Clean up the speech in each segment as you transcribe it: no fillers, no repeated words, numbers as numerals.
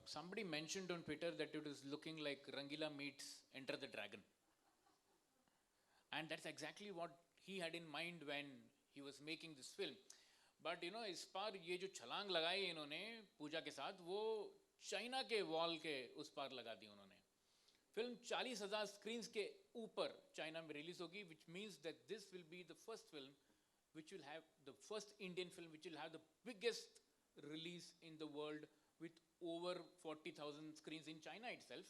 Somebody mentioned on Twitter that it is looking like Rangila meets Enter the Dragon. And that's exactly what he had in mind when he was making this film. But इस बार ये जो छलांग लगाई इन्होंने पूजा के साथ, वो China के वॉल के उस पार लगा दी उन्होंने. फिल्म 40,000 स्क्रीन्स के ऊपर चाइना में रिलीज होगी, which means that this will be the first film which will have the first Indian film which will have the biggest release in the world with over 40,000 screens in China itself,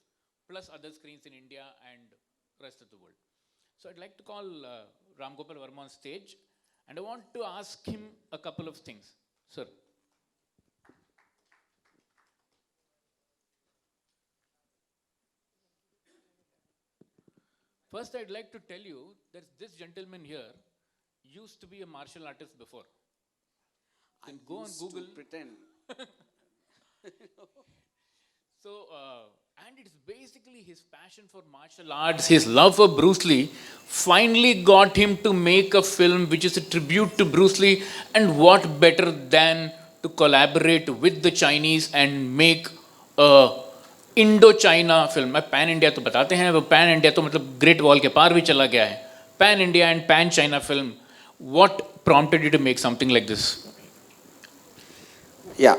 plus other screens in India and rest of the world. So I'd like to call Ram Gopal Varma on stage, and I want to ask him a couple of things. Sir. First, I'd like to tell you that this gentleman here used to be a martial artist before. You can go on Google. To pretend. So, and it's basically his passion for martial arts, his love for Bruce Lee, finally got him to make a film which is a tribute to Bruce Lee. And what better than to collaborate with the Chinese and make a Indo-China film. मैं pan India तो बताते हैं, वो pan India तो मतलब great wall के पार भी चला गया है. Pan India and pan China film. What prompted you to make something like this? Yeah.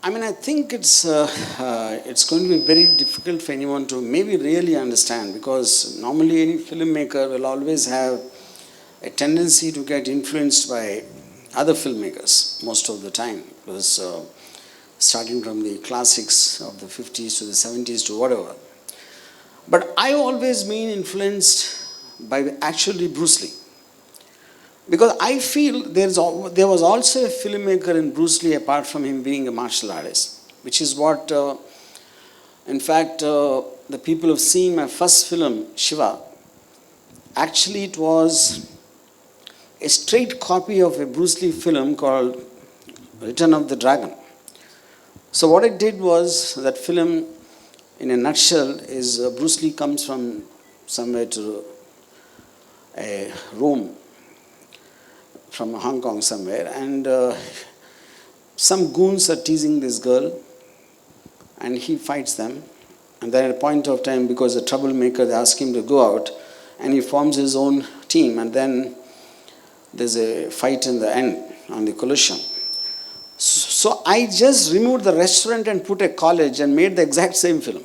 I mean, I think it's going to be very difficult for anyone to maybe really understand, because normally any filmmaker will always have a tendency to get influenced by other filmmakers most of the time, because starting from the classics of the 50s to the 70s to whatever. But I always been influenced by actually Bruce Lee. Because I feel there was also a filmmaker in Bruce Lee apart from him being a martial artist, which is what, in fact, the people have seen my first film, Shiva. Actually, it was a straight copy of a Bruce Lee film called Return of the Dragon. So what I did was, that film, in a nutshell, is Bruce Lee comes from somewhere to Rome, from Hong Kong somewhere, and some goons are teasing this girl, and he fights them. And then at a point of time, because the troublemaker, they ask him to go out, and he forms his own team, and then there's a fight in the end on the Colosseum. So I just removed the restaurant and put a college and made the exact same film,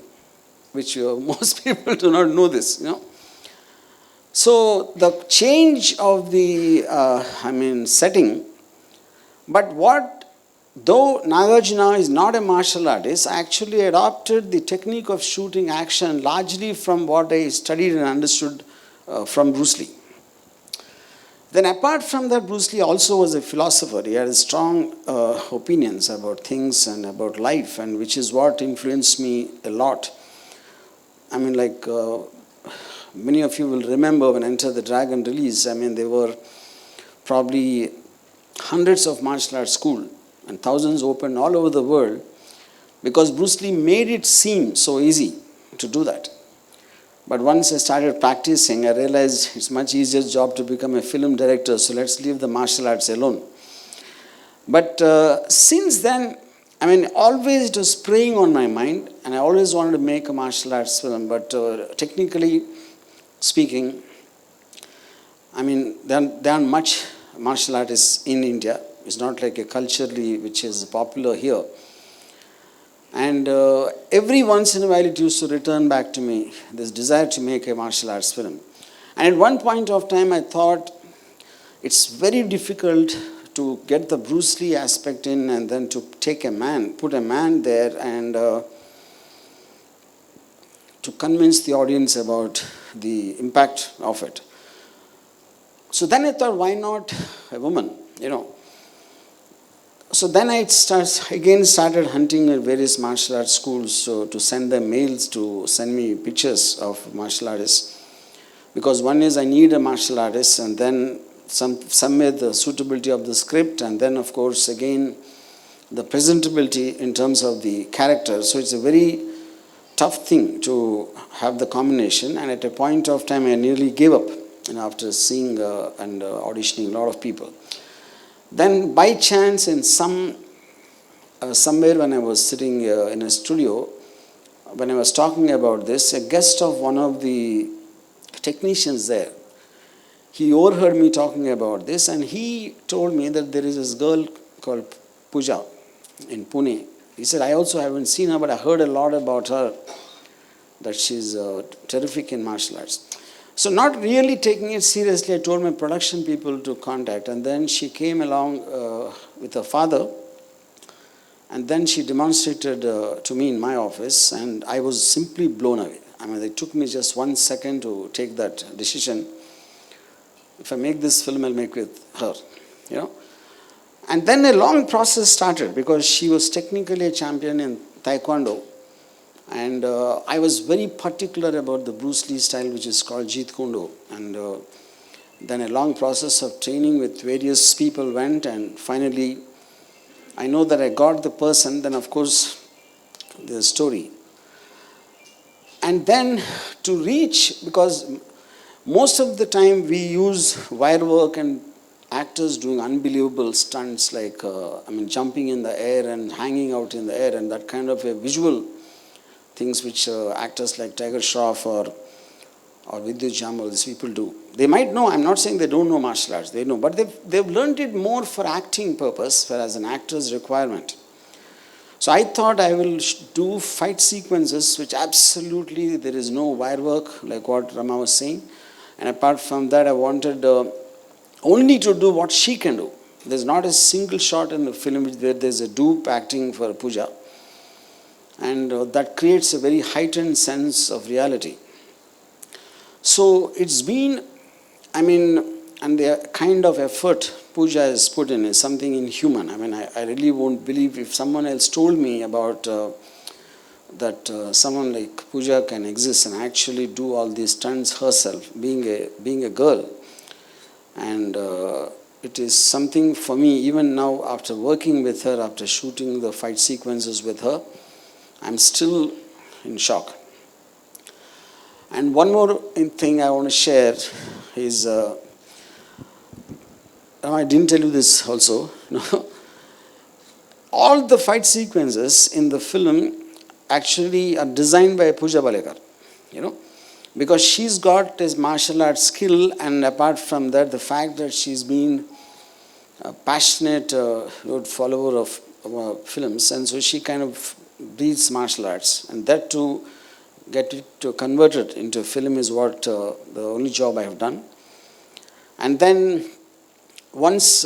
which most people do not know this, So the change of the, setting, but though Nagarjuna is not a martial artist, I actually adopted the technique of shooting action largely from what I studied and understood from Bruce Lee. Then apart from that, Bruce Lee also was a philosopher. He had strong opinions about things and about life, and which is what influenced me a lot. I mean, like, many of you will remember when Enter the Dragon released, there were probably hundreds of martial arts schools and thousands opened all over the world, because Bruce Lee made it seem so easy to do that. But once I started practicing, I realized it's much easier job to become a film director, so let's leave the martial arts alone. But since then, always it was preying on my mind, and I always wanted to make a martial arts film, but technically speaking, there aren't much martial artists in India. It's not like a culturally which is popular here. And every once in a while it used to return back to me, this desire to make a martial arts film. And at one point of time I thought it's very difficult to get the Bruce Lee aspect in, and then to take put a man there, and to convince the audience about the impact of it. So then I thought, why not a woman, So then I started hunting at various martial arts schools, to send them mails to send me pictures of martial artists. Because one is I need a martial artist, and then somewhere the suitability of the script, and then of course again the presentability in terms of the character. So it's a very tough thing to have the combination, and at a point of time I nearly gave up, after seeing and auditioning a lot of people. Then by chance in some somewhere when I was sitting in a studio, when I was talking about this, a guest of one of the technicians there, he overheard me talking about this, and he told me that there is this girl called Pooja in Pune. He said, I also haven't seen her, but I heard a lot about her, that she's terrific in martial arts. So not really taking it seriously, I told my production people to contact, and then she came along with her father, and then she demonstrated to me in my office, and I was simply blown away. I mean, it took me just 1 second to take that decision. If I make this film, I'll make with her, you know. And then a long process started, because she was technically a champion in Taekwondo. And I was very particular about the Bruce Lee style, which is called Jeet Kune Do. And then a long process of training with various people went, and finally, I know that I got the person, then of course, the story. And then to reach, because most of the time we use wire work and actors doing unbelievable stunts like, jumping in the air and hanging out in the air, and that kind of a visual things which actors like Tiger Shroff or Vidyut Jamal, these people do. They might know, I'm not saying they don't know martial arts, they know, but they've learned it more for acting purpose, whereas an actor's requirement. So I thought I will do fight sequences which absolutely there is no wire work, like what Rama was saying. And apart from that, I wanted only to do what she can do. There's not a single shot in the film where there's a dupe acting for Pooja. And that creates a very heightened sense of reality. So it's been, and the kind of effort Pooja has put in is something inhuman. I really won't believe if someone else told me about that someone like Pooja can exist and actually do all these stunts herself, being a girl. And it is something for me, even now after working with her, after shooting the fight sequences with her, I'm still in shock. And one more thing I want to share is, I didn't tell you this also, all the fight sequences in the film actually are designed by Pooja Bhalekar, because she's got this martial arts skill, and apart from that, the fact that she's been a passionate follower of films, and so she kind of breathes martial arts, and that to get it to convert it into a film is what the only job I have done. And then once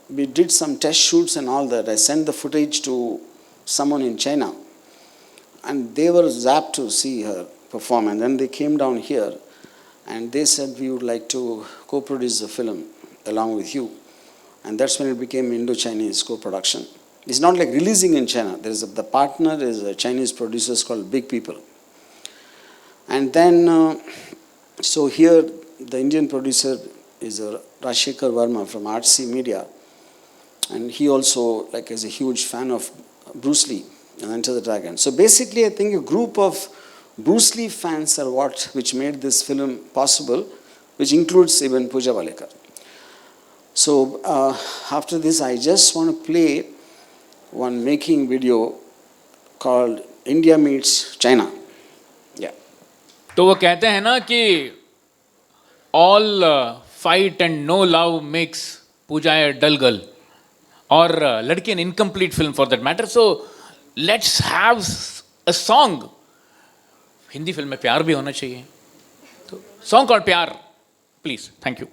we did some test shoots and all that, I sent the footage to someone in China, and they were zapped to see her perform, and then they came down here and they said, we would like to co-produce the film along with you. And that's when it became Indo-Chinese co-production. It's not like releasing in China. The partner is a Chinese producer called Big People. And then, so here the Indian producer is Rajshekhar Varma from RC Media. And he also is a huge fan of Bruce Lee and Enter the Dragon. So basically, I think a group of Bruce Lee fans are which made this film possible, which includes even Pooja Bhalekar. So after this, I just want to play one making video called India Meets China. Yeah. तो वो कहते हैं ना कि all fight and no love makes Pooja a dull girl, or Ladki an incomplete film for that matter. So let's have a song. Hindi film में प्यार भी होना चाहिए, तो सॉन्ग कॉल्ड प्यार, प्लीज. Thank you.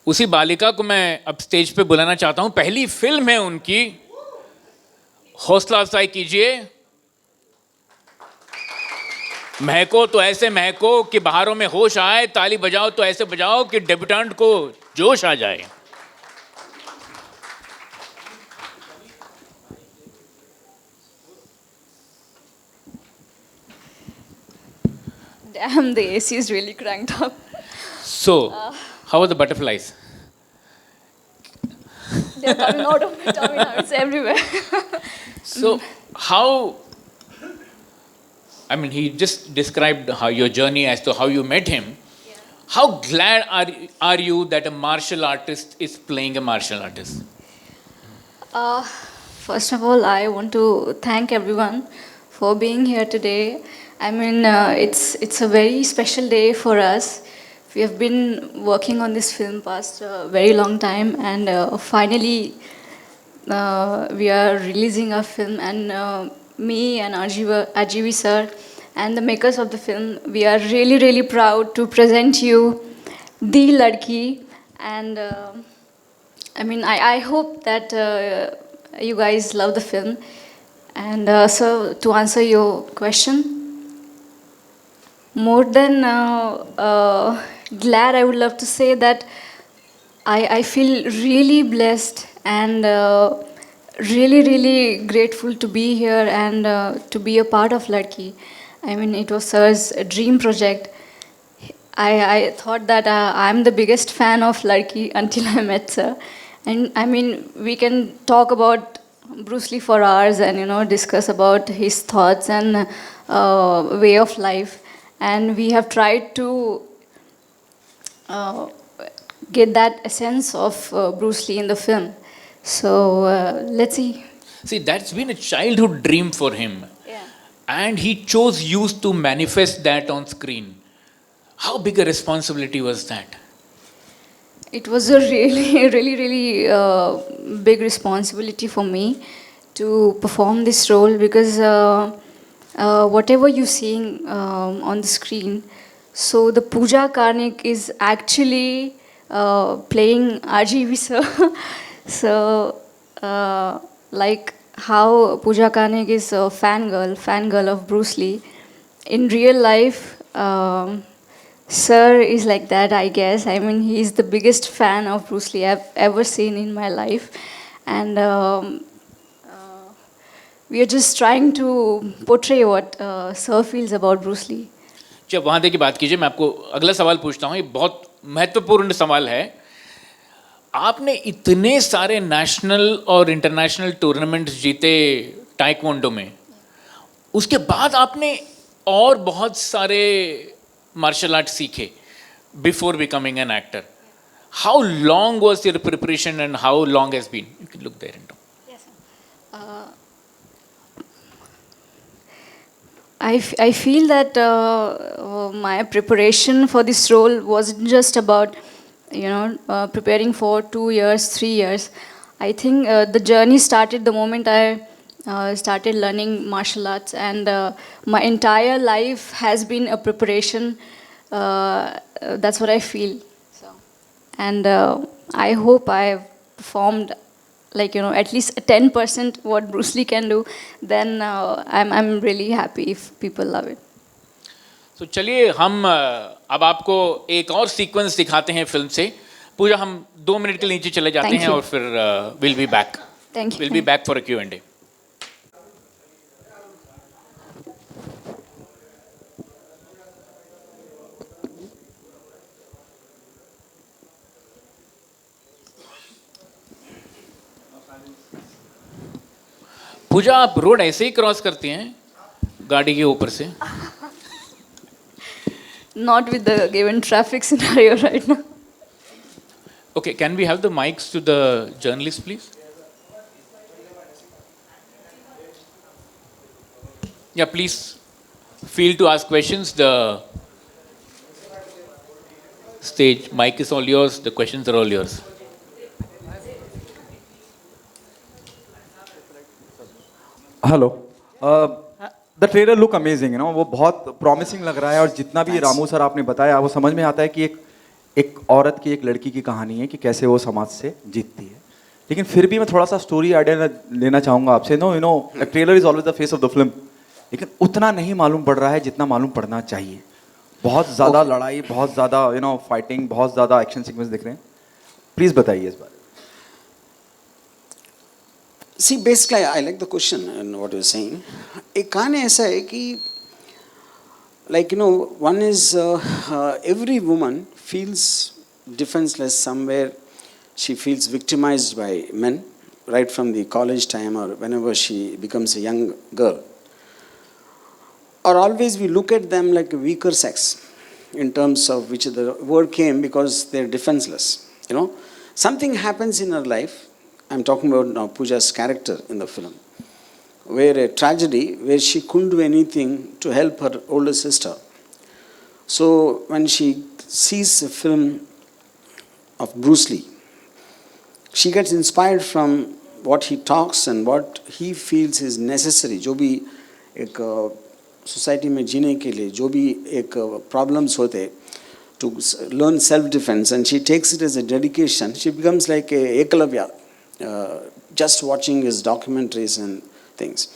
उसी बालिका को मैं अब स्टेज पे बुलाना चाहता हूं. पहली फिल्म है उनकी. हौसला अफजाई कीजिए. महको तो ऐसे महको कि बहारों में होश आए, ताली बजाओ तो ऐसे बजाओ कि डेब्यूटेंट को जोश आ जाए. Damn, the AC is really cranked up. So, how are the butterflies? They're coming out of my tummy now. It's everywhere. So, how... he just described how your journey as to how you met him. Yeah. How glad are you that a martial artist is playing a martial artist? First of all, I want to thank everyone for being here today. I mean, it's a very special day for us. We have been working on this film past a very long time, and finally, we are releasing our film. And me and RGV sir and the makers of the film, we are really, really proud to present you the Ladki. And I mean, I hope that you guys love the film. And so, to answer your question, more than glad, I would love to say that I feel really blessed and really, really grateful to be here and to be a part of Ladki. I mean, it was Sir's dream project. I thought that I'm the biggest fan of Ladki until I met Sir. And I mean, we can talk about Bruce Lee for hours and, you know, discuss about his thoughts and way of life. And we have tried to get that essence of Bruce Lee in the film. So let's see. See, that's been a childhood dream for him. Yeah. And he chose you to manifest that on screen. How big a responsibility was that? It was a really, really, really big responsibility for me to perform this role because whatever you're seeing on the screen, so the Pooja Karnik is actually playing RGV sir. So, like how Pooja Karnik is a fangirl of Bruce Lee, in real life, Sir is like that, I guess. I mean, he's the biggest fan of Bruce Lee I've ever seen in my life. And we are just trying to portray what Sir feels about Bruce Lee. जब वहाँ की बात कीजिए, मैं आपको अगला सवाल पूछता हूँ. ये बहुत महत्वपूर्ण सवाल है. आपने इतने सारे नेशनल और इंटरनेशनल टूर्नामेंट्स जीते टाइक्वांडो में, उसके बाद आपने और बहुत सारे मार्शल आर्ट सीखे before becoming an actor. How long was your preparation and how long has been? You can look there into. I feel that my preparation for this role wasn't just about, you know, preparing for 2 years, 3 years. I think the journey started the moment I started learning martial arts, and my entire life has been a preparation. That's what I feel. So, and I hope I performed, like, you know, at least 10% what Bruce Lee can do. Then I'm really happy if people love it. तो चलिए हम अब आपको एक और sequence दिखाते हैं film से. पूजा, हम 2 मिनट के लिए नीचे चले जाते हैं और फिर will be back. Thank you. Will be back for a Q&A. पूजा, आप रोड ऐसे ही क्रॉस करती हैं गाड़ी के ऊपर से? Not with the given traffic scenario right now. Okay, can we have the mics to the journalists, please? Yeah, please feel to ask questions. The stage mic is all yours. The questions are all yours. Hello. The trailer look amazing, you know, वो बहुत promising लग रहा है. और जितना भी Ramu sir आपने बताया, वो समझ में आता है कि एक औरत की, एक लड़की की कहानी है कि कैसे वो समाज से जीतती है. लेकिन फिर भी मैं थोड़ा सा स्टोरी आइडिया लेना चाहूँगा आपसे. No, you know, the trailer is always the face of the film, लेकिन उतना नहीं मालूम पड़ रहा है जितना मालूम पड़ना चाहिए. बहुत ज़्यादा लड़ाई, बहुत ज़्यादा, यू नो, फाइटिंग, बहुत ज़्यादा एक्शन सीक्वेंस दिख रहे हैं. प्लीज़ बताइए इस बारे. See, basically, I like the question and what you're saying. एक कहानी ऐसा है कि, like, you know, one is every woman feels defenseless somewhere. She feels victimized by men right from the college time or whenever she becomes a young girl. Or always we look at them like a weaker sex in terms of which the word came because they're defenseless. You know, something happens in her life I'm talking about now Pooja's character in the film, where a tragedy where she couldn't do anything to help her older sister. So when she sees a film of Bruce Lee, she gets inspired from what he talks and what he feels is necessary. जो भी एक society में जीने के लिए जो भी एक प्रॉब्लम्स होते to learn self-defense, and she takes it as a dedication. She becomes like a Ekalavya, just watching his documentaries and things.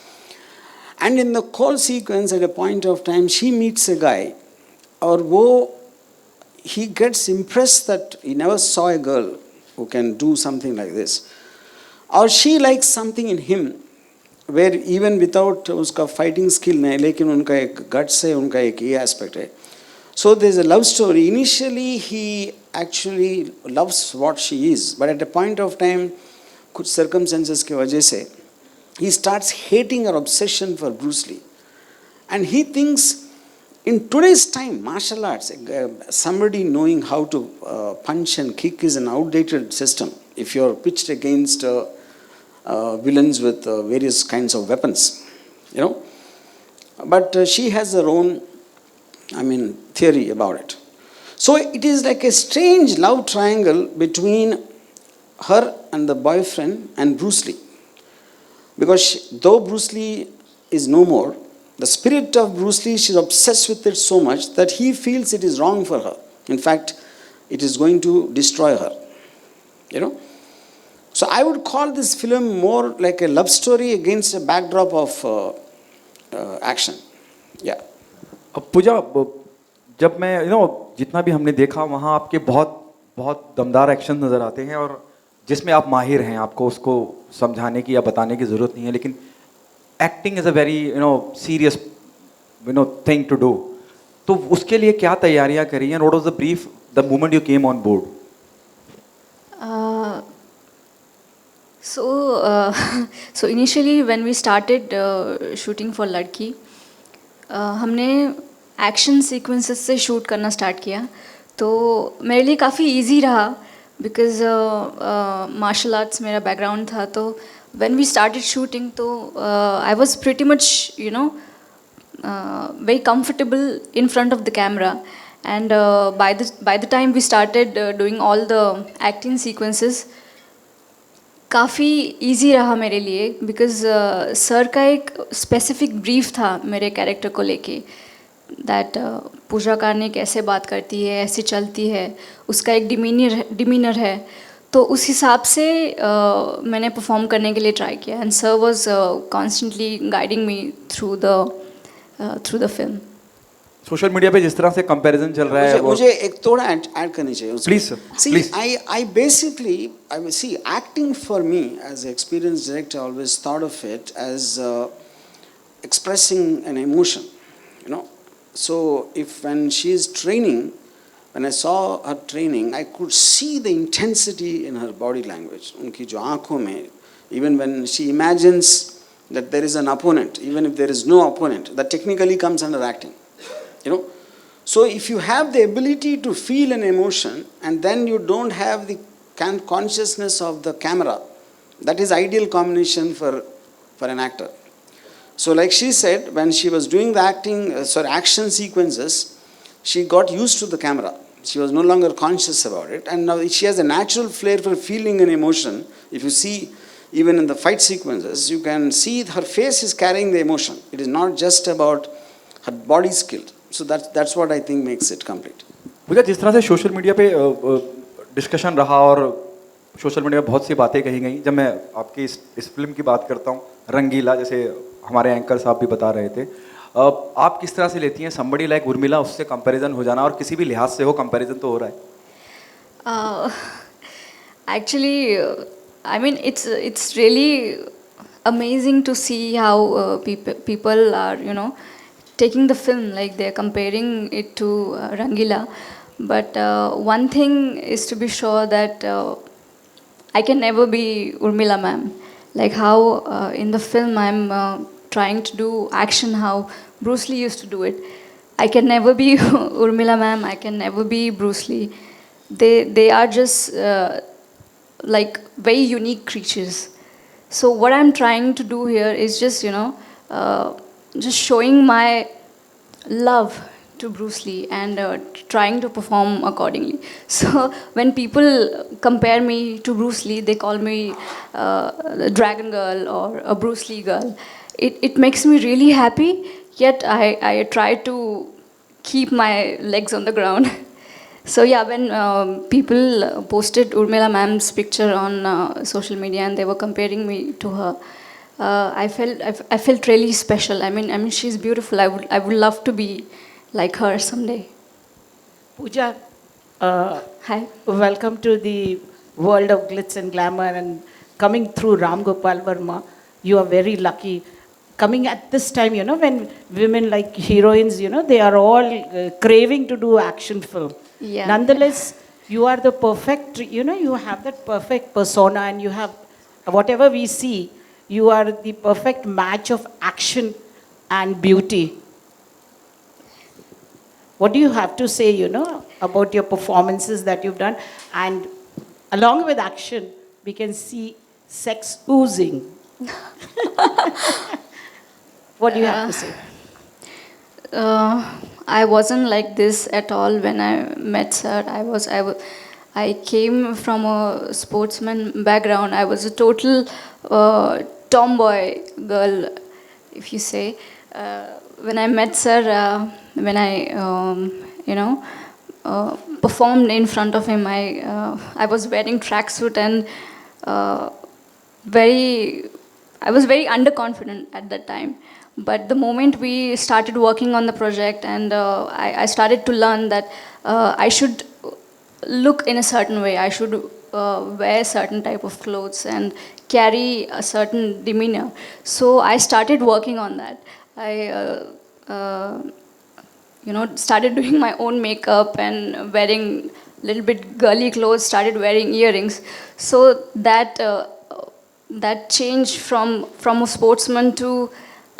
And in the call sequence, at a point of time, she meets a guy, or he gets impressed that he never saw a girl who can do something like this. Or she likes something in him, where even without uska fighting skill नहीं, लेकिन उनका एक guts है, उनका एक ये aspect है. So there's a love story. Initially, he actually loves what she is, but at a point of time, कुछ circumstances के वजह से, he starts hating her obsession for Bruce Lee. And he thinks, in today's time, martial arts, somebody knowing how to punch and kick is an outdated system. If you're pitched against villains with various kinds of weapons, you know. But she has her own, theory about it. So it is like a strange love triangle between her and the boyfriend and Bruce Lee. Because though Bruce Lee is no more, the spirit of Bruce Lee, she's obsessed with it so much that he feels it is wrong for her. In fact, it is going to destroy her. You know? So I would call this film more like a love story against a backdrop of action. Yeah. पूजा, जब मैं जितना भी हमने देखा वहाँ आपके बहुत दमदार एक्शन नज़र आते हैं और जिसमें आप माहिर हैं, आपको उसको समझाने की या बताने की ज़रूरत नहीं है, लेकिन acting is a very serious thing to do. तो उसके लिए क्या तैयारियां करी हैं? What was the brief the moment you came on board? So initially when we started shooting for Ladki, हमने एक्शन सीक्वेंसेस से शूट करना स्टार्ट किया. तो मेरे लिए काफ़ी इजी रहा बिकॉज मार्शल आर्ट्स मेरा बैकग्राउंड था. तो when we started shooting, तो I was pretty much very comfortable in front of the camera, and by the time we started doing all the acting sequences, काफ़ी easy रहा मेरे लिए because sir का एक स्पेसिफिक ब्रीफ था मेरे character को लेके, दैट पूजा कार्ने कैसे बात करती है, ऐसे चलती है, उसका एक डिमीनर है. तो उस हिसाब से मैंने परफॉर्म करने के लिए ट्राई किया, and sir was constantly guiding me through the film. Social media पे जिस तरह से कंपैरिजन चल रहा है, मुझे एक थोड़ा ऐड करनी चाहिए. Please sir, please. I basically, see, acting for me as an experienced director, I always thought of it as expressing an emotion, So when she is training, when I saw her training, I could see the intensity in her body language. उनकी जो आँखों में, even when she imagines that there is an opponent, even if there is no opponent, that technically comes under acting. So if you have the ability to feel an emotion and then you don't have the consciousness of the camera, that is ideal combination for an actor. So like she said, when she was doing the action sequences, she got used to the camera. She was no longer conscious about it, and now she has a natural flair for feeling an emotion. If you see, even in the fight sequences, you can see her face is carrying the emotion. It is not just about her body skill. So that's what I think makes it complete. मुझे जिस तरह से social media पे discussion रहा और social media में बहुत सी बातें कही गई, जब मैं आपकी इस फिल्म की बात करता हूँ, रंगीला, जैसे हमारे एंकर साहब भी बता रहे थे, आप किस तरह से लेती हैं somebody like उर्मिला, उससे कंपैरिजन हो जाना, और किसी भी लिहाज से हो कंपैरिजन तो हो रहा है? Actually, it's really amazing to see how people are taking the film, like they're comparing it to Rangila. But one thing is to be sure that I can never be Urmila ma'am. Like how in the film I'm trying to do action how Bruce Lee used to do it. I can never be Urmila ma'am, I can never be Bruce Lee. They are just like very unique creatures. So what I'm trying to do here is just, just showing my love to Bruce Lee and trying to perform accordingly. So when people compare me to Bruce Lee, they call me a Dragon Girl or a Bruce Lee girl. It makes me really happy, yet I try to keep my legs on the ground. So yeah, when people posted Urmila ma'am's picture on social media and they were comparing me to her, I felt really special. I mean, she's beautiful. I would love to be like her someday. Pooja, Hi. welcome to the world of glitz and glamour and coming through Ram Gopal Varma. You are very lucky. Coming at this time, when women like heroines, they are all craving to do action film. Yeah. Nonetheless, you are the perfect, you have that perfect persona and you have, whatever we see, you are the perfect match of action and beauty. What do you have to say, about your performances that you've done? And along with action, we can see sex oozing. What do you have to say? I wasn't like this at all when I met sir. I came from a sportsman background. I was a total tomboy girl, if you say. When I met sir, when I, performed in front of him, I was wearing tracksuit and I was very underconfident at that time. But the moment we started working on the project and I started to learn that I should look in a certain way, I should wear certain type of clothes and carry a certain demeanor. So I started working on that. I started doing my own makeup and wearing little bit girly clothes, started wearing earrings. So that change from a sportsman to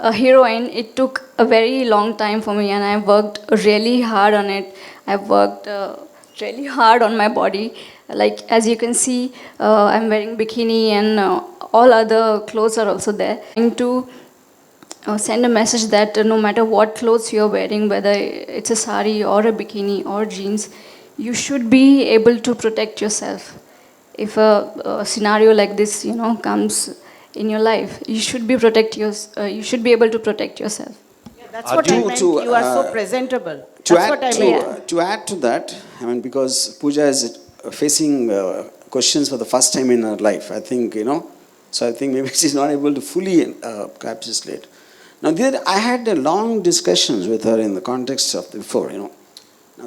a heroine, it took a very long time for me and I worked really hard on it. I worked really hard on my body. Like as you can see, I'm wearing bikini and all other clothes are also there. Trying to send a message that no matter what clothes you're wearing, whether it's a sari or a bikini or jeans, you should be able to protect yourself. If a scenario like this, comes in your life, you should be you should be able to protect yourself. Yeah, that's what I meant. You are so presentable. That's what I meant. To add to that, I mean, because Pooja is facing questions for the first time in her life, I think, so I think maybe she's not able to fully encapsulate. Now, I had a long discussions with her in the context of before, Now,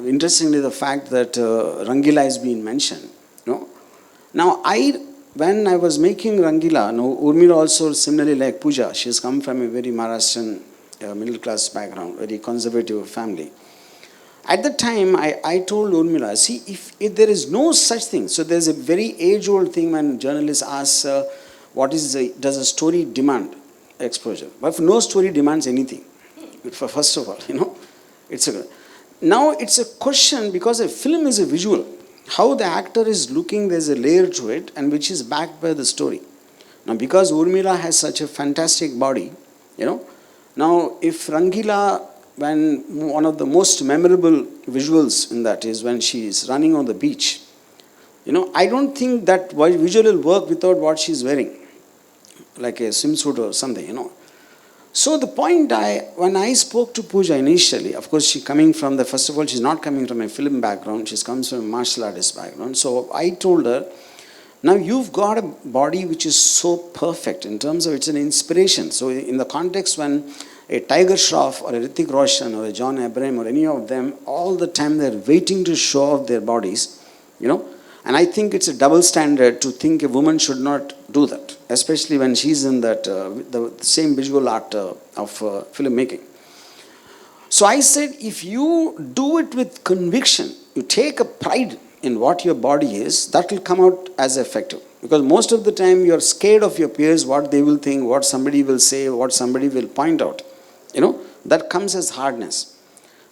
interestingly, the fact that Rangila is being mentioned, Now, when I was making Rangila, Urmila also similarly like Pooja, she's come from a very Maharashtrian middle class background, very conservative family. At the time, I told Urmila, see, if there is no such thing, so there's a very age-old thing when journalists ask, does a story demand exposure? But if no story demands anything, first of all, now it's a question because a film is a visual. How the actor is looking, there's a layer to it, and which is backed by the story. Now, because Urmila has such a fantastic body, now if Rangila, when one of the most memorable visuals in that is when she is running on the beach, I don't think that visual will work without what she's wearing, like a swimsuit or something, So the point when I spoke to Pooja initially, of course she's coming from first of all, she's not coming from a film background, she comes from a martial artist background. So I told her, now you've got a body which is so perfect in terms of it's an inspiration. So in the context when a Tiger Shroff or a Hrithik Roshan or a John Abraham or any of them, all the time they're waiting to show off their bodies, And I think it's a double standard to think a woman should not do that, especially when she's in that the same visual art of filmmaking. So I said, if you do it with conviction, you take a pride in what your body is, that will come out as effective. Because most of the time you're scared of your peers, what they will think, what somebody will say, what somebody will point out. That comes as hardness.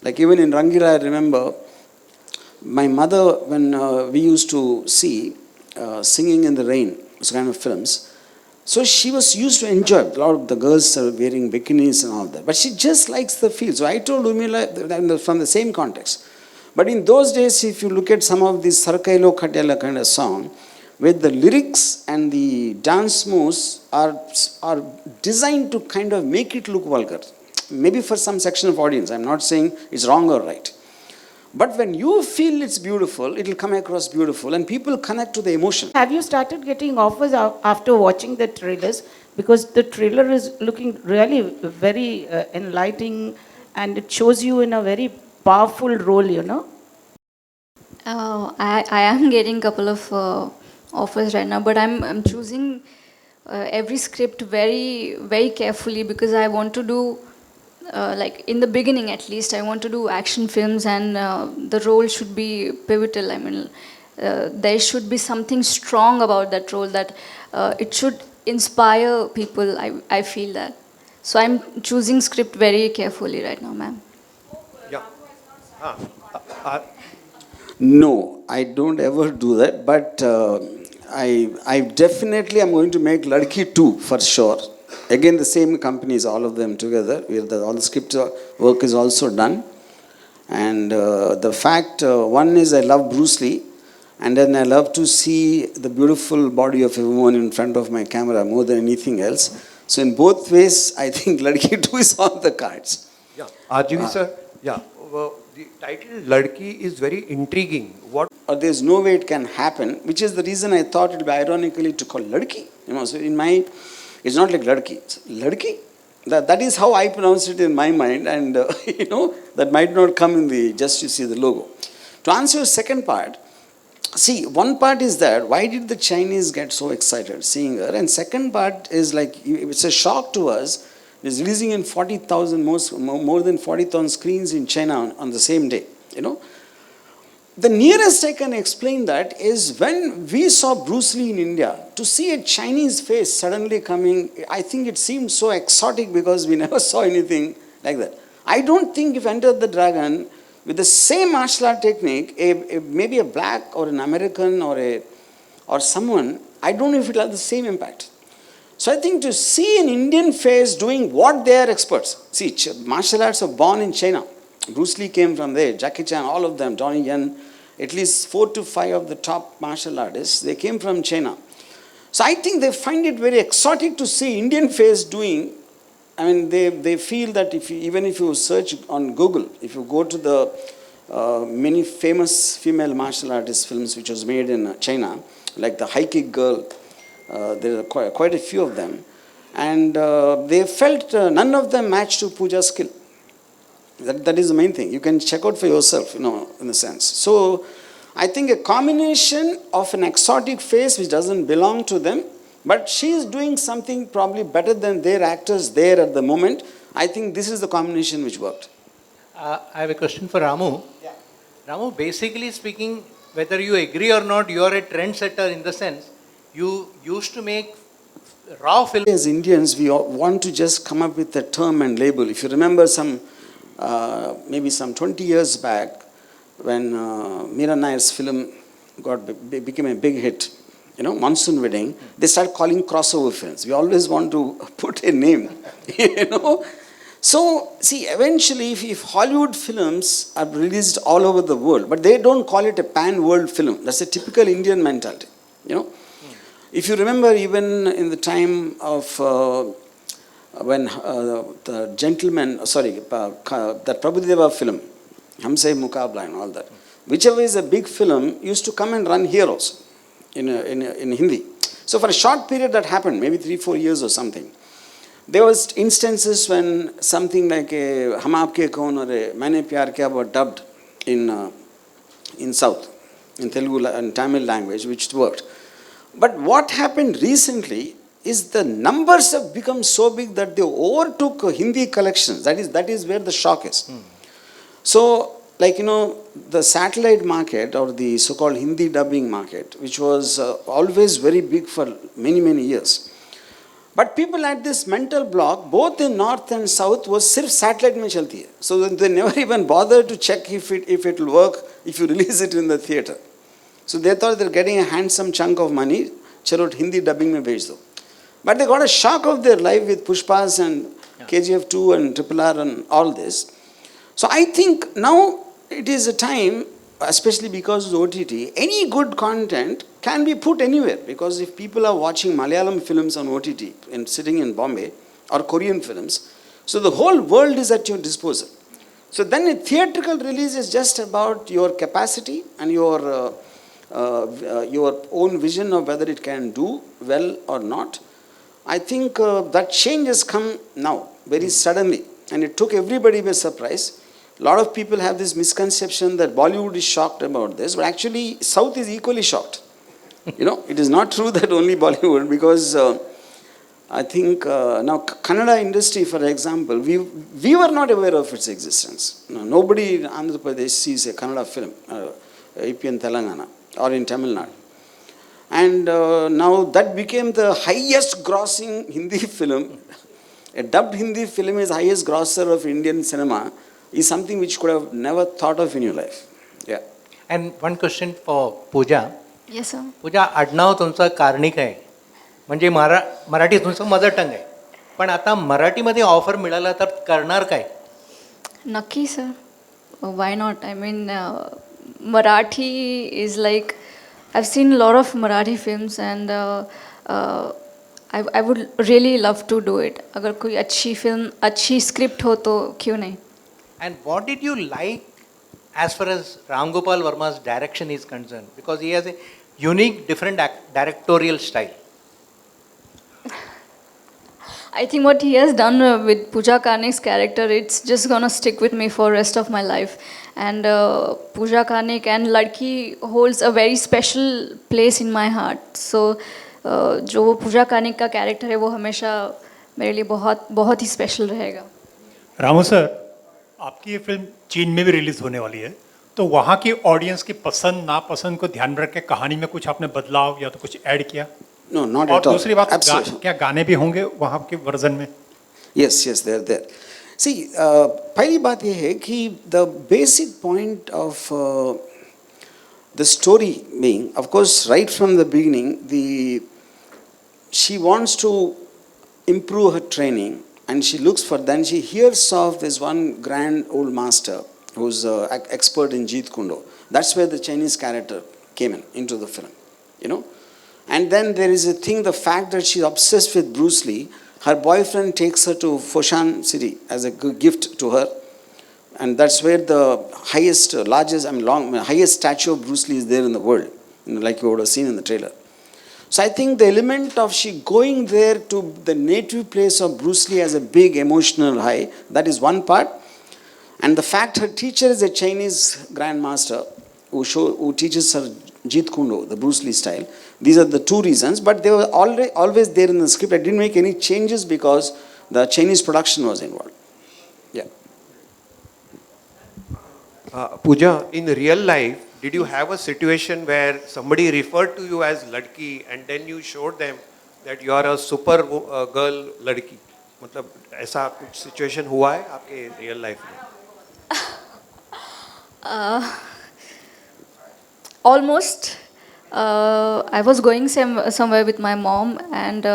Like even in Rangila, I remember, my mother, when we used to see, Singing in the Rain, those kind of films. So she was used to enjoy. A lot of the girls are wearing bikinis and all that. But she just likes the feel. So I told Urmila from the same context. But in those days, if you look at some of these Sarkailo Khatyala kind of song, where the lyrics and the dance moves are designed to kind of make it look vulgar. Maybe for some section of audience. I'm not saying it's wrong or right. But when you feel it's beautiful, it will come across beautiful and people connect to the emotion. Have you started getting offers after watching the trailers? Because the trailer is looking really very enlightening and it shows you in a very powerful role, you know. I am getting a couple of offers right now, but I'm choosing every script very, very carefully because I want to do, like in the beginning at least, I want to do action films and the role should be pivotal. I mean, there should be something strong about that role that it should inspire people. I feel that. So I'm choosing script very carefully right now, ma'am. Yeah. No, I don't ever do that, but I definitely am going to make Ladki 2 for sure. Again, the same companies, all of them together, all the script work is also done. And the fact, one is I love Bruce Lee, and then I love to see the beautiful body of a woman in front of my camera more than anything else. So in both ways, I think Ladki 2 is on the cards. Yeah. RGV sir, yeah. The title Ladki is very intriguing. What? Or there's no way it can happen, which is the reason I thought it would be ironically to call Ladki. You know, so in my, it's not like Ladki, it's Ladki. That is how I pronounce it in my mind, and you know, that might not come in the, just you see the logo. To answer your second part, see, one part is that, why did the Chinese get so excited seeing her? And second part is like, it's a shock to us. It's releasing in 40,000, more than 40,000 screens in China on the same day, you know. The nearest I can explain that is when we saw Bruce Lee in India, to see a Chinese face suddenly coming, I think it seemed so exotic because we never saw anything like that. I don't think if Enter the Dragon, with the same martial art technique, maybe a black or an American or someone, I don't know if it will have the same impact. So I think to see an Indian face doing what they are experts. See, martial arts are born in China. Bruce Lee came from there, Jackie Chan, all of them, Donnie Yen, at least 4 to 5 of the top martial artists, they came from China. So I think they find it very exotic to see Indian face doing. I mean, they feel that even if you search on Google, if you go to the many famous female martial artist films which was made in China, like the High Kick Girl, there are quite a few of them, and they felt none of them matched to Pooja's skill. That is the main thing. You can check out for yourself, you know, in a sense. So I think a combination of an exotic face which doesn't belong to them, but she is doing something probably better than their actors there at the moment. I think this is the combination which worked. I have a question for Ramu. Yeah. Ramu, basically speaking, whether you agree or not, you are a trendsetter in the sense you used to make raw film. As Indians, we want to just come up with a term and label. If you remember maybe some 20 years back, when Meera Nair's film became a big hit, you know, Monsoon Wedding, they started calling crossover films. We always want to put a name, you know. So, see, eventually, if Hollywood films are released all over the world, but they don't call it a pan-world film. That's a typical Indian mentality, you know. If you remember, even in the time of when the gentleman, that Prabhudeva film, Hamse Mukabla and all that, whichever is a big film, used to come and run here also, in Hindi. So for a short period that happened, maybe 3-4 years or something. There was instances when something like a Hum Aapke Kaun or a Maine Pyar Kiya were dubbed in South, in Telugu and Tamil language, which worked. But what happened recently is the numbers have become so big that they overtook Hindi collections. That is where the shock is. So, like, you know, the satellite market or the so-called Hindi dubbing market, which was always very big for many, many years. But people had this mental block, both in North and South, was sirf satellite mein chalti hai. So they never even bothered to check if it will work if you release it in the theatre. So they thought they're getting a handsome chunk of money. Chalo Hindi dubbing mein bhej do. But they got a shock of their life with Pushpas and KGF 2 and Triple R and all this. So I think now it is a time, especially because of OTT, any good content can be put anywhere. Because if people are watching Malayalam films on OTT and sitting in Bombay, or Korean films, so the whole world is at your disposal. So then a theatrical release is just about your capacity and your own vision of whether it can do well or not. I think that change has come now, very suddenly, and it took everybody by surprise. A lot of people have this misconception that Bollywood is shocked about this, but actually South is equally shocked. It is not true that only Bollywood, because I think now Kannada industry, for example, we were not aware of its existence. Nobody in Andhra Pradesh sees a Kannada film, AP in Telangana or in Tamil Nadu. And now that became the highest grossing Hindi film. A dubbed Hindi film is highest grosser of Indian cinema, is something which you could have never thought of in your life. Yeah. And one question for Pooja. Yes, sir. पूजा आडनाव तुमचं कार्णिक आहे म्हणजे मराठी तुमचं mother tongue आहे पण आता मराठीमध्ये offer मिळाला तर करणार काय Naki, sir. Why not? I mean, Marathi is like, I've seen a lot of Marathi films and I would really love to do it. अगर कोई अच्छी film, अच्छी script हो तो क्यों नहीं? And what did you like as far as Ram Gopal Varma's direction is concerned? Because he has a unique, different directorial style. I think what he has done with Pooja Karnik's character, it's just gonna stick with me for rest of my life. And Pooja Karnik and Ladki holds a very special place in my heart. So जो Pooja Karnik का character है वो हमेशा मेरे लिए बहुत बहुत ही special रहेगा. रामू सर, आपकी ये फिल्म चीन में भी रिलीज होने वाली है, तो वहाँ की ऑडियंस की पसंद नापसंद को ध्यान में रख के कहानी में कुछ आपने बदलाव या तो कुछ ऐड किया? No, not और at all. दूसरी बात, Absolutely. क्या गाने भी होंगे वहाँ के वर्जन में? Yes, they're there. See, पहली बात ये है कि the basic point of the story being, of course, right from the beginning, she wants to improve her training, and she looks for. Then she hears of this one grand old master who's expert in Jeet Kundo. That's where the Chinese character came into the film, And then there is a thing, the fact that she's obsessed with Bruce Lee. Her boyfriend takes her to Foshan city as a gift to her. And that's where the highest, highest statue of Bruce Lee is there in the world, like you would have seen in the trailer. So I think the element of she going there to the native place of Bruce Lee as a big emotional high, that is one part. And the fact her teacher is a Chinese grandmaster who teaches her Jeet Kundo, the Bruce Lee style. These are the two reasons, but they were always there in the script. I didn't make any changes because the Chinese production was involved. Yeah. Pooja, in real life, did you have a situation where somebody referred to you as Ladki and then you showed them that you are a super girl Ladki? मतलब ऐसा कुछ situation हुआ है आपके real life में? Almost. I was going somewhere with my mom and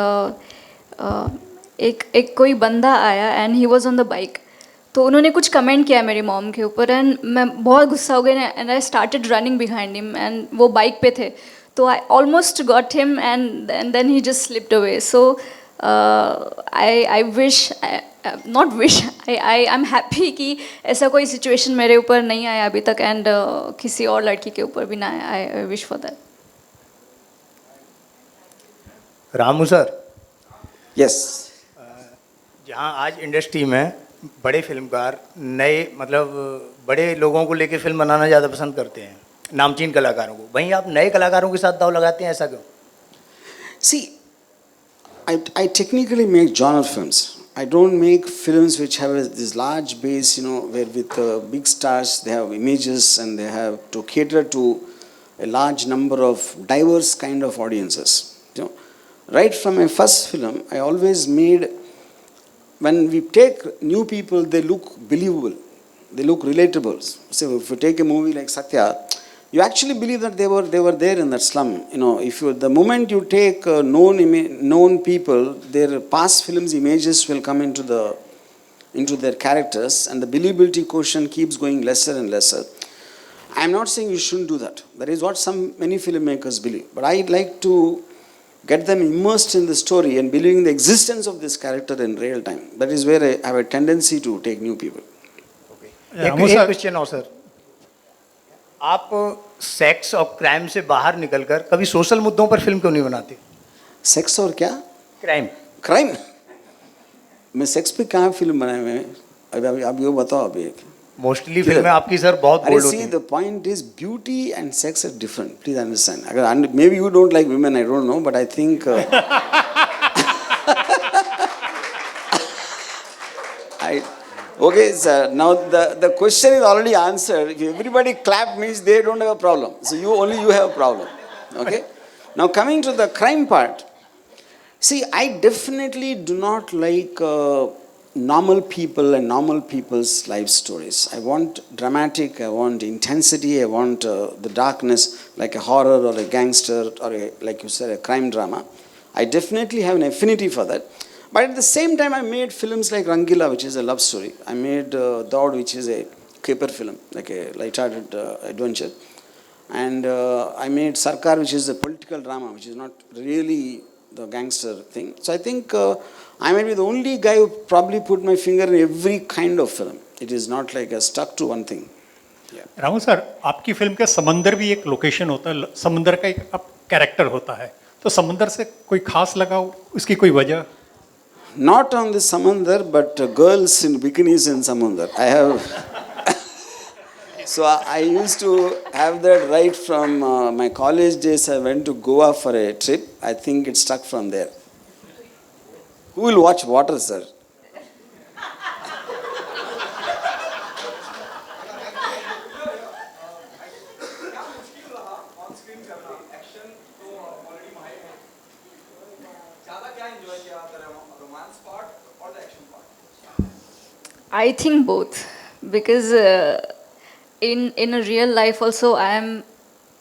एक कोई बंदा आया and he was on the bike. तो उन्होंने कुछ कमेंट किया मेरी मॉम के ऊपर and मैं बहुत गुस्सा हो गई and I started running behind him and वो बाइक पे थे तो I almost got him and then he just slipped away. So I wish, not wish, I'm happy कि ऐसा कोई situation मेरे ऊपर नहीं आया अभी तक and किसी और लड़की के ऊपर भी ना आया. I wish for that. Ramu sir. Yes. जहाँ आज इंडस्ट्री में बड़े फिल्मकार नए मतलब बड़े लोगों को लेकर फिल्म बनाना ज़्यादा पसंद करते हैं, नामचीन कलाकारों को, वहीं आप नए कलाकारों के साथ दाव लगाते हैं, ऐसा क्यों? See, I technically make genre films. I don't make films which have this large base, where with big stars, they have images and they have to cater to a large number of diverse kind of audiences. Right from my first film, I always made, when we take new people, they look believable, they look relatable. So if you take a movie like Satya, you actually believe that they were there in that slum. You know, if you, the moment you take known people, their past films images will come into their characters, and the believability quotient keeps going lesser and lesser. I'm not saying you shouldn't do that. That is what many filmmakers believe. But I'd like to get them immersed in the story and believing the existence of this character in real time. That is where I have a tendency to take new people. एक question और sir, आप sex और crime से बाहर निकलकर कभी social मुद्दों पर फिल्म क्यों नहीं बनाते? सेक्स और क्या? क्राइम. मैं सेक्स पे कहाँ फिल्म बनाए हुए हैं? अभी आप ये बताओ अभी एक. मोस्टली फिल्में आपकी सर बहुत बोल्ड होती हैं. See, the point is beauty and sex are different. Please understand. अगर maybe you don't like women, I don't know, but I think okay, sir. Now the question is already answered. If everybody clap means they don't have a problem. So only you have a problem. Okay. Now coming to the crime part. See, I definitely do not like normal people and normal people's life stories. I want dramatic, I want intensity, I want the darkness, like a horror or a gangster or like you said, a crime drama. I definitely have an affinity for that. But at the same time, I made films like Rangila, which is a love story. I made Daud, which is a caper film, like a light-hearted adventure. And I made Sarkar, which is a political drama, which is not really the gangster thing. So I think I might be the only guy who probably put my finger in every kind of film. It is not like a stuck to one thing. Ramu sir, आपकी film का समंदर भी एक location होता है, समंदर का एक कैरेक्टर होता है, तो समंदर से कोई खास लगाओ, उसकी कोई वजह? Not on the Samandar, but girls in bikinis in Samandar. I have. So I used to have that right from my college days. I went to Goa for a trip. I think it stuck from there. Who will watch water, sir? I think both, because in a real life also I'm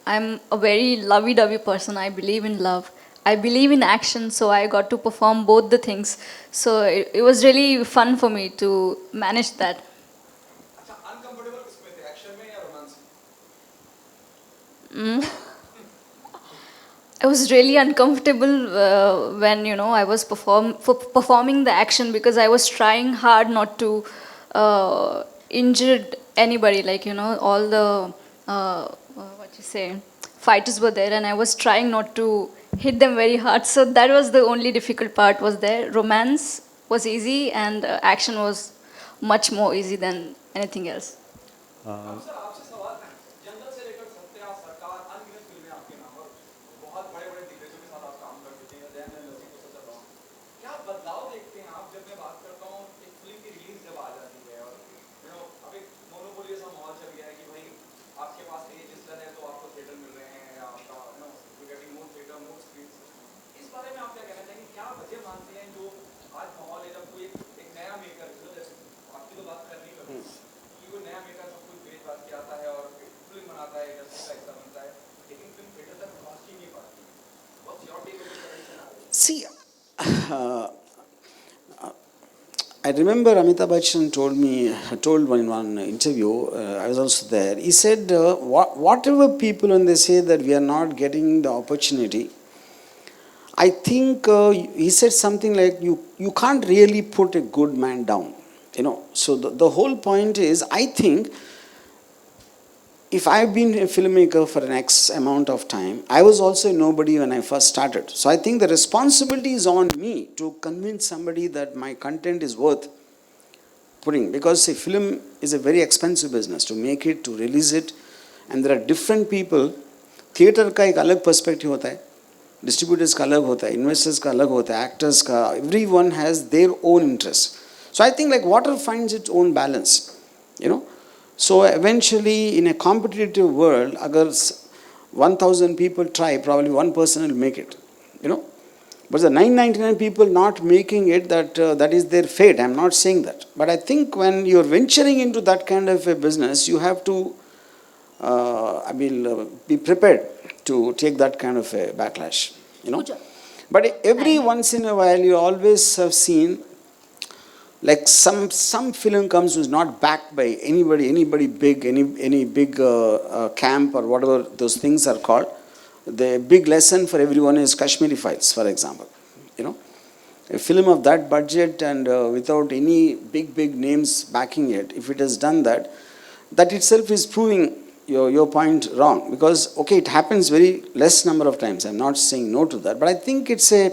a very lovey-dovey person. I believe in love. I believe in action, so I got to perform both the things. So it was really fun for me to manage that. I was really uncomfortable when I was performing the action, because I was trying hard not to injure anybody. Like all the fighters were there, and I was trying not to hit them very hard. So that was the only difficult part was there. Romance was easy, and action was much more easy than anything else. See, I remember Amitabh Bachchan told in one interview, I was also there, he said, whatever people when they say that we are not getting the opportunity, I think he said something like, you can't really put a good man down. So the whole point is, I think, if I've been a filmmaker for an X amount of time, I was also a nobody when I first started. So I think the responsibility is on me to convince somebody that my content is worth putting. Because a film is a very expensive business to make it, to release it. And there are different people. Theatre का एक अलग perspective होता है. Distributors का अलग होता है. Investors का अलग होता है. Actors का. Everyone has their own interests. So I think like water finds its own balance. So eventually, in a competitive world, agar 1,000 people try, probably one person will make it. But the 999 people not making it, that is their fate. I'm not saying that. But I think when you're venturing into that kind of a business, you have to I will be prepared to take that kind of a backlash, you know. Pooja. But every once in a while, you always have seen, like some film comes who's not backed by anybody big, any big camp or whatever those things are called. The big lesson for everyone is Kashmiri Files, for example, you know. A film of that budget and without any big names backing it, if it has done that, that itself is proving your point wrong. Because, okay, it happens very less number of times. I'm not saying no to that. But I think it's a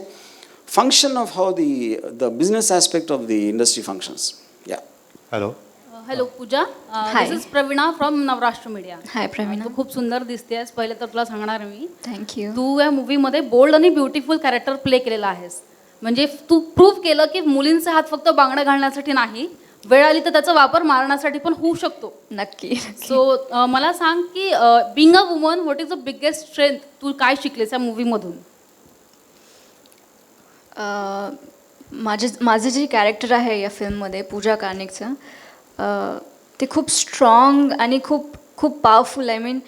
function of how the business aspect of the industry functions. Yeah. Hello. Hello Pooja Hi. This is Praveena from Navrashtra media. Hi Praveena. तू खूप सुंदर दिसतेस. पहिले तर तुला सांगणार मी, thank you. तू या मूवीमध्ये bold आणि ब्युटिफुल कॅरेक्टर प्ले केलेला आहेस. म्हणजे तू प्रूव्ह केलं की मुलींचे हात फक्त बांगड्या घालण्यासाठी नाही, वेळ आली तर त्याचा वापर मारण्यासाठी पण होऊ शकतो. नक्की. सो मला सांग की being a woman what is the biggest strength, तू काय शिकलेस या मूवीमधून? माझं जे कॅरेक्टर आहे या फिल्ममध्ये पूजा कार्णिकचं, ते खूप स्ट्रॉंग आणि खूप powerful. I mean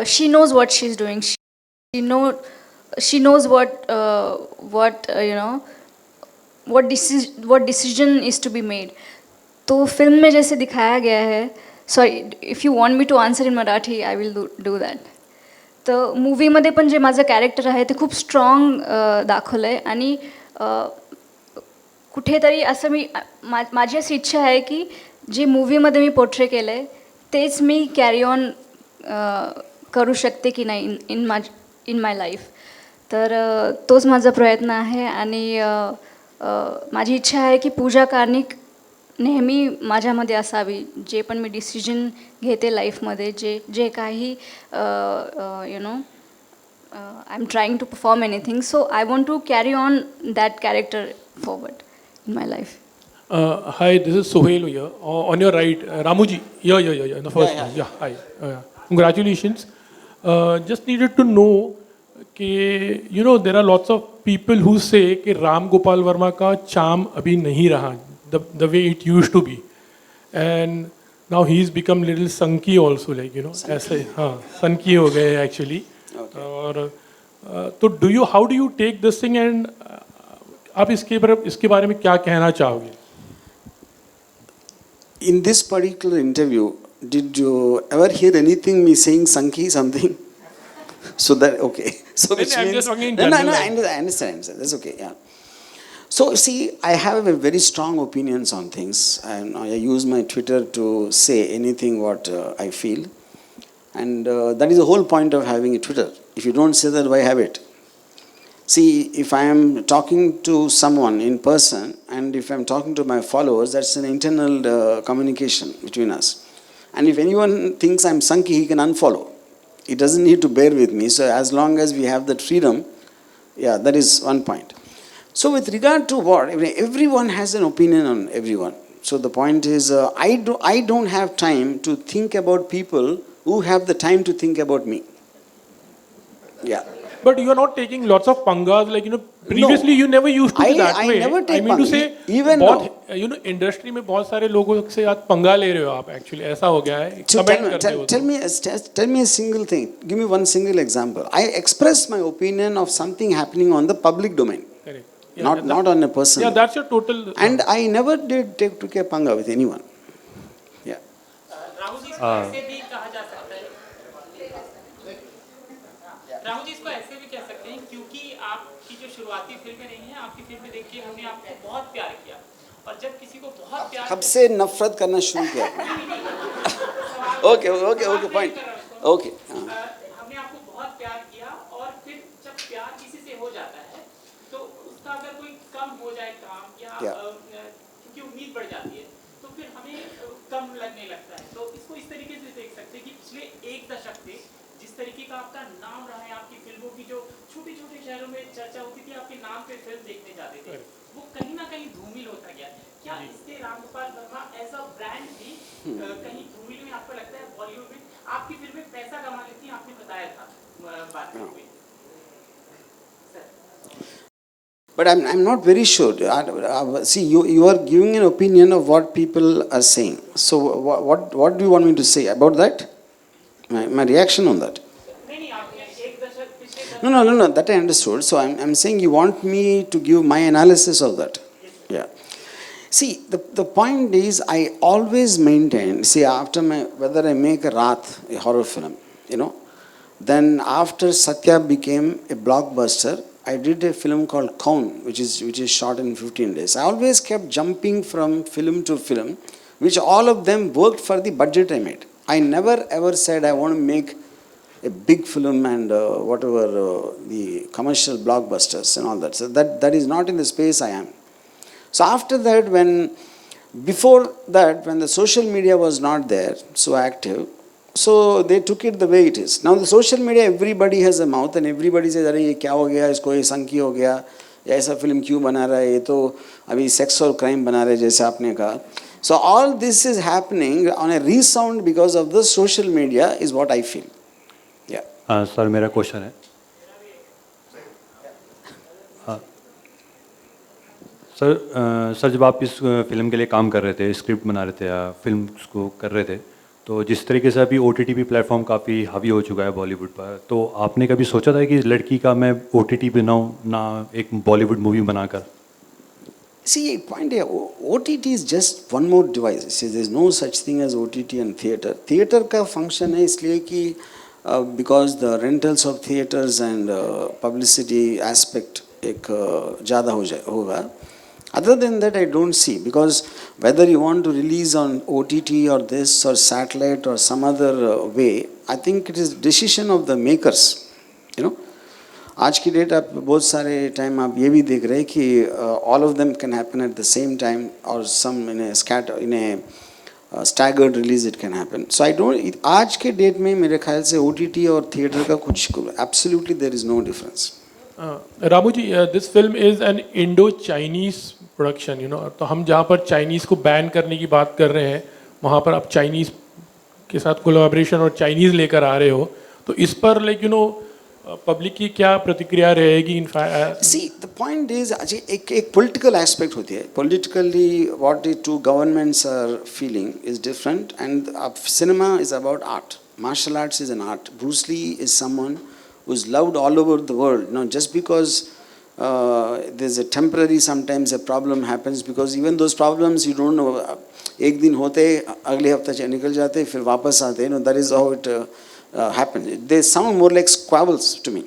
she knows what she is doing. She knows what you know what decision is to be made. तो फिल्म में जैसे दिखाया गया है, sorry if you want me to answer in Marathi I will do that. तर मूवीमध्ये पण जे माझं कॅरेक्टर आहे ते खूप स्ट्रॉंग दाखवलं आहे. आणि कुठेतरी असं माझी अशी इच्छा आहे की जे मूवीमध्ये मी पोर्ट्रे केलं आहे तेच मी कॅरी ऑन करू शकते की नाही इन माय लाईफ. तर तोच माझा प्रयत्न आहे. आणि माझी इच्छा आहे की पूजा कार्णिक नेहमी माझ्यामध्ये असावी. जे पण मी डिसिजन घेते लाईफमध्ये, जे काही you know I am trying to perform anything, so I want to carry on that character forward in my life. Hi, this is Sohail here. On your right, Ramuji. Yeah, in the first one. Yeah, hi. Congratulations. Just needed to know कि you know there are lots of people who say कि राम गोपाल वर्मा का charm अभी नहीं रहा, the way it used to be, and now he's become little sunky also, like you know, ऐसे हाँ sunky हो गए actually. और तो how do you take this thing, and आप इसके बारे में क्या कहना चाहोगे? In this particular interview, did you ever hear anything me saying Sanki something? So that, okay. So which I'm means, just talking in no, general. I understand. That's okay, yeah. So see, I have a very strong opinions on things, and I use my Twitter to say anything what I feel. And that is the whole point of having a Twitter. If you don't say that, why have it? See, if I am talking to someone in person and if I am talking to my followers, that's an internal communication between us. And if anyone thinks I'm sunky, he can unfollow. He doesn't need to bear with me. So as long as we have that freedom, yeah, that is one point. So with regard to what, everyone has an opinion on everyone. So the point is, I don't have time to think about people who have the time to think about me. Yeah. But you are not taking lots of pangas, like you know. Previously, you never used to be that way. I never take I mean to say, even बहुत you know industry में बहुत सारे लोगों से आप पंगा ले रहे हो आप actually ऐसा हो गया है. So Comment करते हो. tell me a single thing. Give me one single example. I express my opinion of something happening on the public domain. Correct. Yeah, not on a person. Yeah, that's your total. And I never did took a panga with anyone. Yeah. Rahul ji इसको ऐसे भी कहा जा सकता है. राहुल जी इसको ऐसे भी कह सकते हैं क्योंकि आपकी जो शुरुआती फिल्में रही हैं, आपकी फिल्में देख के हमने आपको बहुत प्यार किया, और जब किसी को बहुत प्यार, कब से नफरत करना शुरू किया? Okay, fine. Okay. हमने आपको बहुत प्यार किया, और फिर जब प्यार किसी से हो जाता है तो उसका अगर कोई कम हो जाए काम या क्योंकि उम्मीद बढ़ जाती है तो फिर हमें कम लगने लगता है. तो इसको इस तरीके से देख सकते हैं कि पिछले एक दशक से जिस तरीके का आपका नाम रहा है, आपकी फिल्मों की जो छोटे छोटे शहरों में चर्चा होती थी, आपके नाम पे फिल्म देखने जाते थे, वो कहीं ना कहीं धूमिल होता गया. क्या इससे Ram Gopal Varma as a brand भी कहीं धूमिल में आपको लगता है? बॉलीवुड में आपकी फिल्में पैसा कमा लेती हैं, आपने बताया था बात में. But I'm not very sure. See, you are giving an opinion of what people are saying. So what do you want me to say about that? My reaction on that. नहीं नहीं आप एक दशक पिछले No, that I understood. So I'm saying you want me to give my analysis of that. Yeah. See, the point is, I always maintain, see, after whether I make a Raat, a horror film, then after Satya became a blockbuster, I did a film called Kaun, which is shot in 15 days. I always kept jumping from film to film, which all of them worked for the budget I made. I never ever said I want to make a big film and whatever the commercial blockbusters and all that. So that is not in the space I am. So after that, before that, when the social media was not there, so active, so they took it the way it is. Now the social media, everybody has a mouth and everybody says, "Arey, ye kya ho gaya? Isko ye sanki ho gaya? Ya aisa film kyun bana raha hai? Ye to abhi sex or crime bana rahe jaise aapne kaha." So all this is happening on a resound because of the social media is what I feel. Yeah. Sir मेरा question है sir जब आप इस film के लिए काम कर रहे थे, स्क्रिप्ट बना रहे थे या फिल्म को कर रहे थे, तो जिस तरीके से अभी OTT प्लेटफॉर्म काफ़ी हावी हो चुका है बॉलीवुड पर, तो आपने कभी सोचा था कि लड़की का मैं OTT बनाऊँ ना एक बॉलीवुड मूवी बनाकर? See, point here, OTT is just one more device. See, there is no such thing as OTT and theatre. Theatre का function है इसलिए कि because the rentals of theatres and publicity aspect एक ज़्यादा होगा. Other than that, I don't see, because whether you want to release on OTT or this or satellite or some other way, I think it is decision of the makers. आज की date आप बहुत सारे time आप ये भी देख रहे हैं कि all of them can happen at the same time or some in a staggered release it can happen. So I don't, आज के डेट में मेरे ख्याल से OTT और थिएटर का कुछ absolutely there is no difference. Ramu ji, this film is an Indo-Chinese production, तो हम जहाँ पर चाइनीज़ को बैन करने की बात कर रहे हैं, वहाँ पर आप चाइनीज़ के साथ कोलैबोरेशन और चाइनीज़ लेकर आ रहे हो, तो इस पर पब्लिक की क्या प्रतिक्रिया रहेगी? See, the point is, एक political aspect होती है. Politically, what the two governments are feeling is different, and cinema is about art. Martial arts is an art. Bruce Lee is someone who is loved all over the world. Just because there's a temporary, sometimes a problem happens, because even those problems you don't know. एक दिन होते, अगले हफ्ते निकल जाते, फिर वापस आते. That is how it happens. They sound more like squabbles to me.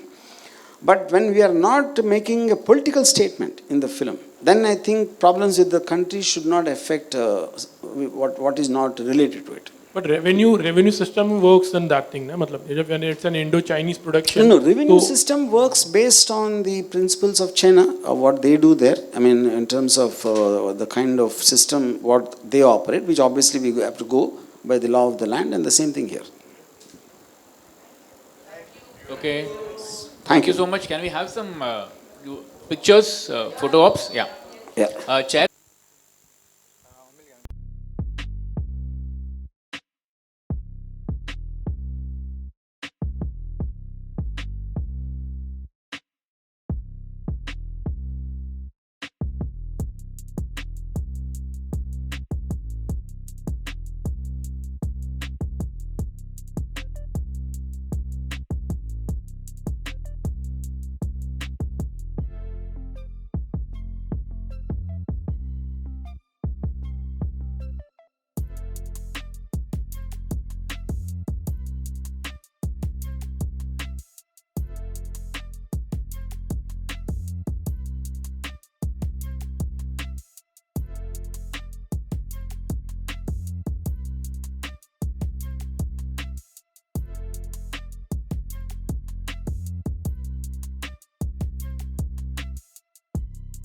But when we are not making a political statement in the film, then I think problems with the country should not affect what is not related to it. But revenue system works in that thing, मतलब when it's an Indo-Chinese production. No, revenue system works based on the principles of China, what they do there. I mean, in terms of the kind of system what they operate, which obviously we have to go by the law of the land, and the same thing here. Okay. Thank you so much. Can we have some pictures, photo ops? Yeah. Yeah. Chair.